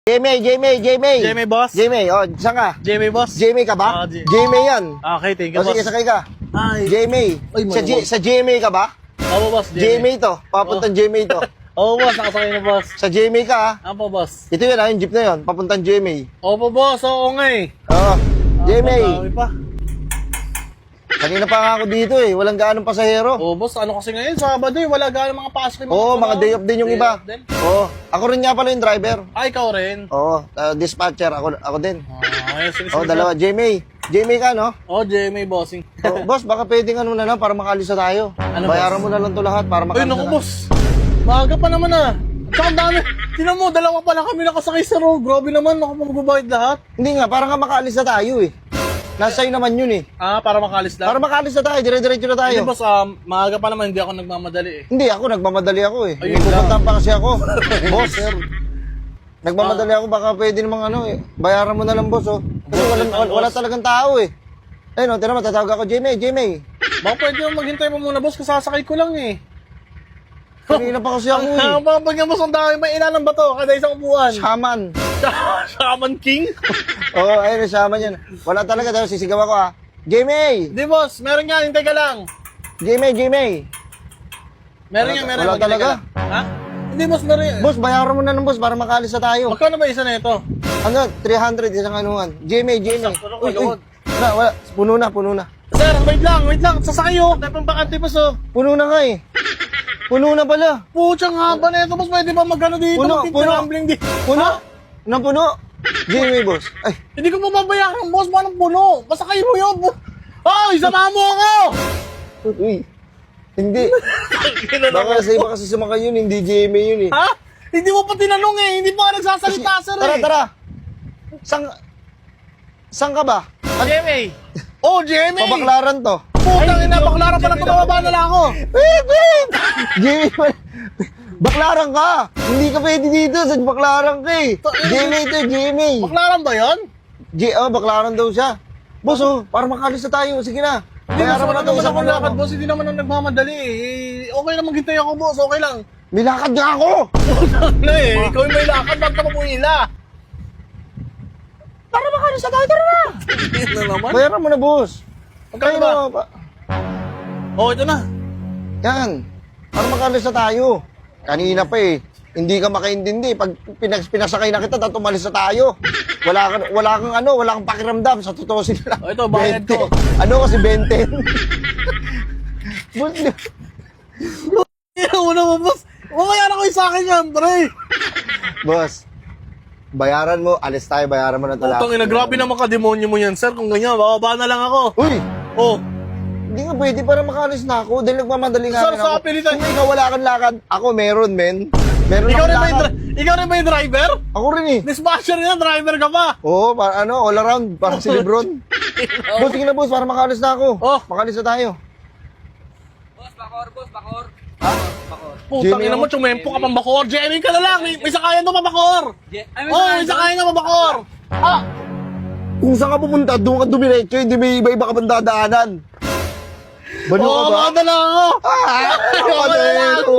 JMay, boss. JMay, oh, saan ka? JMay, boss. JMay ka ba? JMay yan. Okay, thank you, O sige, boss. sakay ka. Ay. JMay. Ay, maluwag. Sa JMay ka ba? Opo, boss. JMay to. Papuntang JMay to. Opo, boss. Nakasakay na, boss. Sa JMay ka, ha? Opo, boss. Ito yun, ha? Yung jeep na yun. Papuntang JMay. Opo, boss. Oo nga eh. Oo. JMay. Marami pa. Kanina pa nga ako dito eh. Walang gaanong pasahero. Oo, boss. Ano kasi ngayon? Sabado eh. Wala gano'ng mga pasok yung Oo, mga day off din yung Day iba. off din? Oo. Ako rin nga pala yung driver. Ay, ikaw rin. Oo. Dispatcher. Ako din. Okay, sige, Oo, sige. dalawa. JMay. JMay ka, no? Oh, JMay, bossing. Oh, boss, baka pwedeng ano na lang para makaalis na tayo. Ano, Bayaran mo na lang to lahat para Ay, makaalis naku, na. boss. Maaga pa naman ah. Tsaka ang dami. Tinan mo, dalawa pa lang kami nakasakay sa road. Grabe naman, ako magbabayad lahat. Hindi nga, para nga makaalis na tayo eh. Nasa iyo naman yun eh. Ah, para makalis lang? Para makaalis na tayo, dire-diretso na tayo. Hindi, boss, maaga pa naman, hindi ako nagmamadali eh. Hindi, ako nagmamadali ako eh. Ayun May pupuntahan pa kasi ako. Boss, Sir. nagmamadali ako, baka pwede namang ano eh. Bayaran mo na lang, boss oh. Kasi wala talagang tao eh. Ayun oh, tira mo, tatawag ako, JMay. Baka pwede mo maghintay mo muna, boss, kasasakay ko lang eh. Kanina pa kasi ako eh. Ang babag niya, boss, ang dami. May ilan ba to? Kada isang upuan. Shaman. Shaman King? Oo, ayun, shaman yan. Wala talaga, tayo sisigaw ako ah. JMay! Hindi, boss. Meron nga, hintay ka lang. JMay! Meron nga, meron. Wala maghintay talaga? ka lang. Ha? Hindi, boss, meron yan. Boss, bayaran mo na ng boss para makaalis na tayo. Magkano ba isa na ito? Ano, 300 isang anuhan. JMay. Sakto na, kalawad. Wala. Puno na. Sir, wait lang. Sasakay oh. Tayo pang bakante, boss oh. Puno na nga eh. Puno na pala. Putsang haba na ito, boss. Pwede ba magkano dito? Puno. Magtitirambling di. Puno? Nang puno? JMay, boss. Ay, Hindi ko mababayaran, boss. Paano puno? Pasakay mo yun. Ay, sama mo ako! uy. Hindi. Baka sa iba kasi sumakay yun, hindi JMay yun eh. Ha? Hindi mo pa tinanong eh. Hindi pa ka nagsasalita, sir eh. Tara. Saan ka ba? GMA. Oh, GMA. Pabaklaran to. Putang ina, baklaran pala tumababa na lang ako. Wait! JMay pala. Baklaran ka! Hindi ka pwede dito sa baklaran ka eh. JMay to, JMay. Baklaran ba yun? Baklaran daw siya. Boss, oh, para makaalis na tayo. Sige na. Hindi Bayaran mo na ito. naman Isang ako lakad, lakad. boss. Hindi naman ako nagmamadali eh. Okay lang maghintay ako, boss. Okay lang. May lakad nga ako! Putang ina eh. Ikaw yung may lakad. Ba't ka mabuhila? Para makaalis na tayo. Tara na! Ito naman. Bayaran mo na, boss. Magkano ba? Oh, ito na. Yan. Para makaalis na tayo. Kanina pa eh. Hindi ka makaintindi. Pag pinasakay na kita, tumalis na tayo. Wala kang pakiramdam. Sa totoo sila. Oh, ito, bayad ko. Ano kasi 20? Boss, Ina mo naman, boss. Mamayaran ko yung sa akin yan, pre. boss, bayaran mo. Alis tayo, bayaran mo na ito lahat. Putang ina, grabe naman ka-demonyo mo yan, sir. Kung ganyan, bababa na lang ako. Uy! Oh, Hindi nga pwede para makaalis na ako. Dahil nagmamadali nga Sir, rin sa ako. apelitan- Kung ikaw wala kang lakad, ako meron, men. Meron ikaw akong rin ba lakad. ikaw rin ba yung driver? Ako rin eh. Dispatcher yan, driver ka pa. Oo, all around. Parang si Lebron. Boss, sige na boss, para makaalis na ako. Oh. Makaalis na tayo. Bakor. Putang Jimmy, ina mo, ako- tsumempo ka pang bakor. Jerry ka na lang, may sakayan na mabakor. May sakayan na mabakor. Ah, Kung saan ka pupunta, doon ka dumiretso. Hindi may iba-iba ka pang dadaanan. Bano ka ba? mga na lang ako. Ah! Bano ka na lang. Kadero.